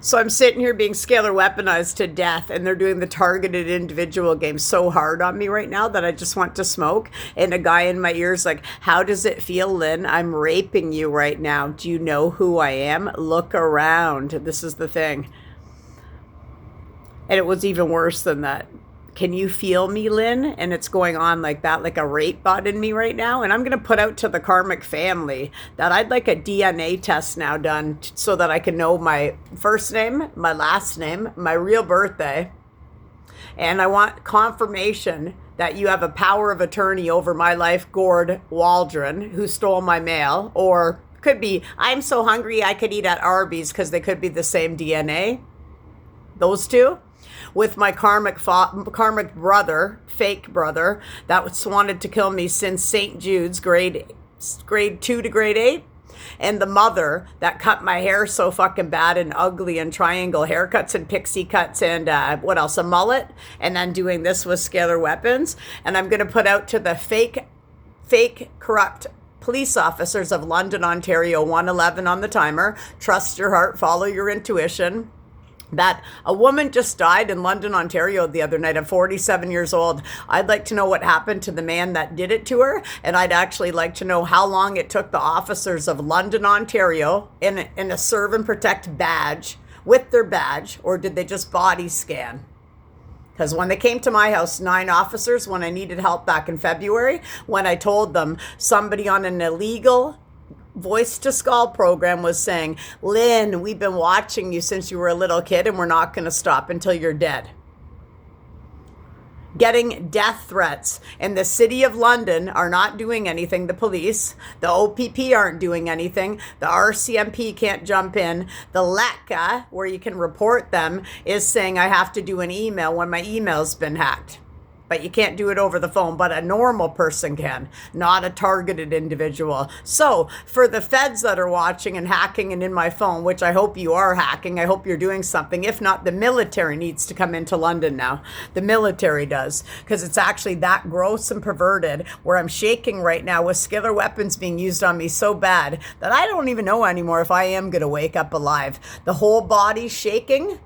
So I'm sitting here being scalar weaponized to death, and they're doing the targeted individual game so hard on me right now that I just want to smoke. And a guy in my ear's like, how does it feel, Lynn? I'm raping you right now. Do you know who I am? Look around. This is the thing. And it was even worse than that. Can you feel me, Lynn? And it's going on like that, like a rape bot in me right now. And I'm going to put out to the karmic family that I'd like a DNA test now done so that I can know my first name, my last name, my real birthday. And I want confirmation that you have a power of attorney over my life, Gord Waldron, who stole my mail. Or could be, I'm so hungry I could eat at Arby's, because they could be the same DNA. Those two. With my karmic brother, fake brother, that wanted to kill me since St. Jude's, grade 2 to grade 8. And the mother that cut my hair so fucking bad and ugly and triangle haircuts and pixie cuts and what else, a mullet. And then doing this with scalar weapons. And I'm going to put out to the fake, corrupt police officers of London, Ontario, 111 on the timer. Trust your heart, follow your intuition. That a woman just died in London, Ontario the other night at 47 years old. I'd like to know what happened to the man that did it to her. And I'd actually like to know how long it took the officers of London, Ontario in a serve and protect badge, with their badge, or did they just body scan? Because when they came to my house, 9 officers, when I needed help back in February, when I told them somebody on an illegal voice to skull program was saying, Lynn, we've been watching you since you were a little kid and we're not going to stop until you're dead. Getting death threats. And the city of London are not doing anything. The police, the OPP aren't doing anything. The RCMP can't jump in. The LECA, where you can report them, is saying I have to do an email when my email's been hacked. But you can't do it over the phone, but a normal person can, not a targeted individual. So for the feds that are watching and hacking and in my phone, which I hope you are hacking, I hope you're doing something. If not, the military needs to come into London now. The military does, because it's actually that gross and perverted where I'm shaking right now with scalar weapons being used on me so bad that I don't even know anymore if I am going to wake up alive. The whole body's shaking.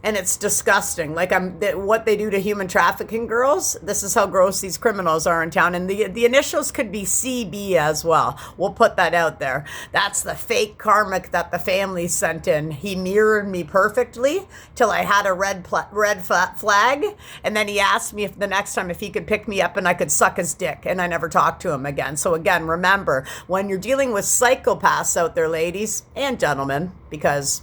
And it's disgusting. Like what they do to human trafficking girls. This is how gross these criminals are in town. And the initials could be CB as well. We'll put that out there. That's the fake karmic that the family sent in. He mirrored me perfectly till I had a red flag. And then he asked me if the next time if he could pick me up and I could suck his dick. And I never talked to him again. So again, remember, when you're dealing with psychopaths out there, ladies and gentlemen, because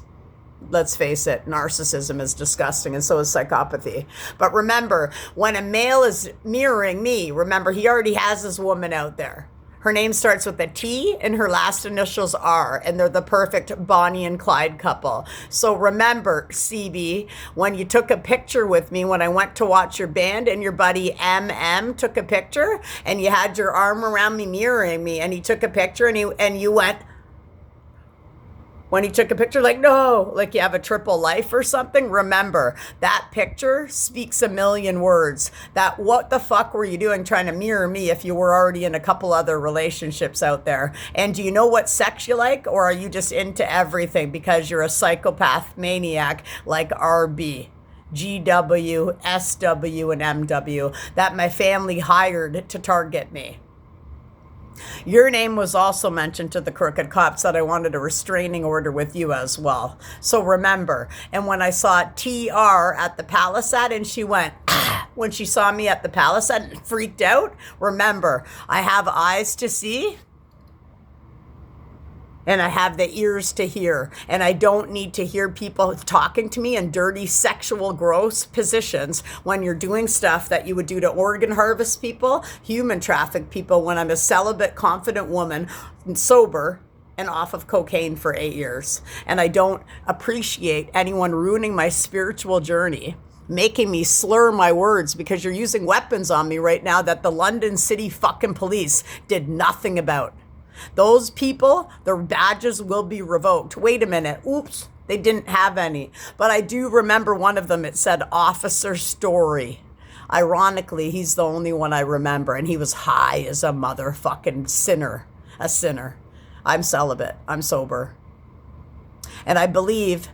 let's face it, narcissism is disgusting and so is psychopathy. But remember, when a male is mirroring me, remember, he already has his woman out there. Her name starts with a T and her last initials R, and they're the perfect Bonnie and Clyde couple. So remember, CB, when you took a picture with me when I went to watch your band and your buddy MM took a picture and you had your arm around me mirroring me and he took a picture and you went, when he took a picture, like, no, like you have a triple life or something, remember, that picture speaks a million words. That what the fuck were you doing trying to mirror me if you were already in a couple other relationships out there? And do you know what sex you like? Or are you just into everything because you're a psychopath maniac like RB? GW, SW, and MW that my family hired to target me. Your name was also mentioned to the crooked cops that I wanted a restraining order with you as well. So remember, and when I saw TR at the Palisade and she went, when she saw me at the Palisade and freaked out, remember, I have eyes to see and I have the ears to hear, and I don't need to hear people talking to me in dirty, sexual, gross positions when you're doing stuff that you would do to organ harvest people, human traffic people, when I'm a celibate, confident woman, sober, and off of cocaine for 8 years. And I don't appreciate anyone ruining my spiritual journey, making me slur my words because you're using weapons on me right now that the London City fucking police did nothing about. Those people, their badges will be revoked. Wait a minute. Oops, they didn't have any. But I do remember one of them. It said Officer Story. Ironically, he's the only one I remember. And he was high as a motherfucking sinner. A sinner. I'm celibate. I'm sober. And I believe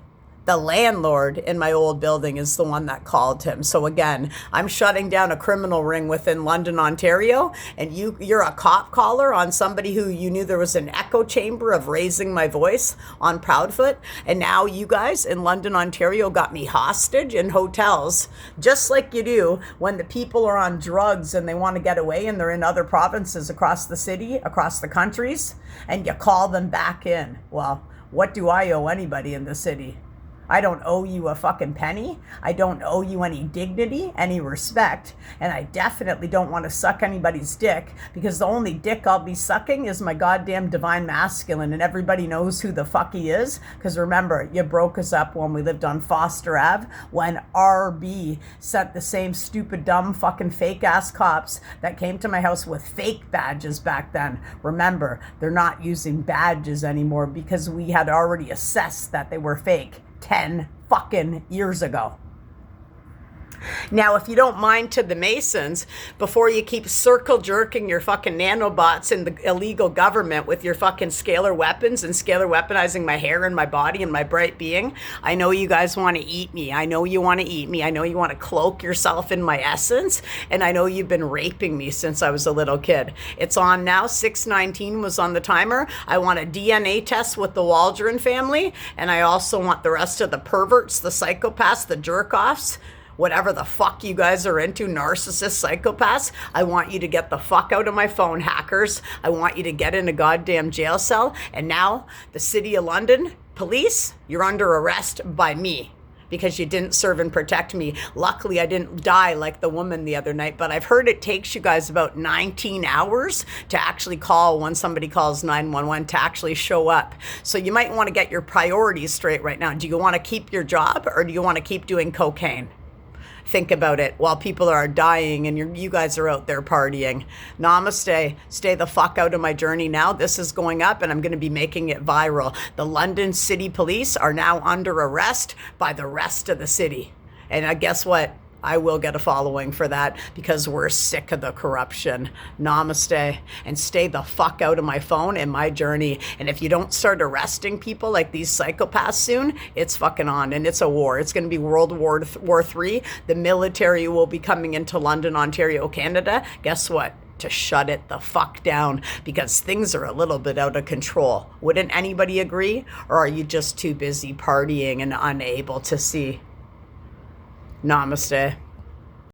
The landlord in my old building is the one that called him. So again, I'm shutting down a criminal ring within London, Ontario, and you're a cop caller on somebody who you knew there was an echo chamber of raising my voice on Proudfoot, and now you guys in London, Ontario got me hostage in hotels, just like you do when the people are on drugs and they want to get away and they're in other provinces across the city, across the countries, and you call them back in. Well, what do I owe anybody in the city? I don't owe you a fucking penny. I don't owe you any dignity, any respect, and I definitely don't want to suck anybody's dick, because the only dick I'll be sucking is my goddamn divine masculine, and everybody knows who the fuck he is, because remember, you broke us up when we lived on Foster Ave, when RB sent the same stupid, dumb, fucking fake-ass cops that came to my house with fake badges back then. Remember, they're not using badges anymore because we had already assessed that they were fake 10 fucking years ago. Now, if you don't mind to the Masons, before you keep circle jerking your fucking nanobots in the illegal government with your fucking scalar weapons and scalar weaponizing my hair and my body and my bright being, I know you guys want to eat me. I know you want to eat me. I know you want to cloak yourself in my essence. And I know you've been raping me since I was a little kid. It's on now. 6:19 was on the timer. I want a DNA test with the Waldron family. And I also want the rest of the perverts, the psychopaths, the jerk-offs, whatever the fuck you guys are into, narcissists, psychopaths. I want you to get the fuck out of my phone, hackers. I want you to get in a goddamn jail cell. And now the City of London police, you're under arrest by me because you didn't serve and protect me. Luckily, I didn't die like the woman the other night, but I've heard it takes you guys about 19 hours to actually call when somebody calls 911 to actually show up. So you might want to get your priorities straight right now. Do you want to keep your job, or do you want to keep doing cocaine? Think about it while people are dying and you guys are out there partying. Namaste. Stay the fuck out of my journey now. This is going up and I'm going to be making it viral. The London City Police are now under arrest by the rest of the city. And guess what? I will get a following for that because we're sick of the corruption. Namaste. And stay the fuck out of my phone and my journey. And if you don't start arresting people like these psychopaths soon, it's fucking on. And it's a war. It's going to be World War III. The military will be coming into London, Ontario, Canada. Guess what? To shut it the fuck down, because things are a little bit out of control. Wouldn't anybody agree? Or are you just too busy partying and unable to see? Namaste.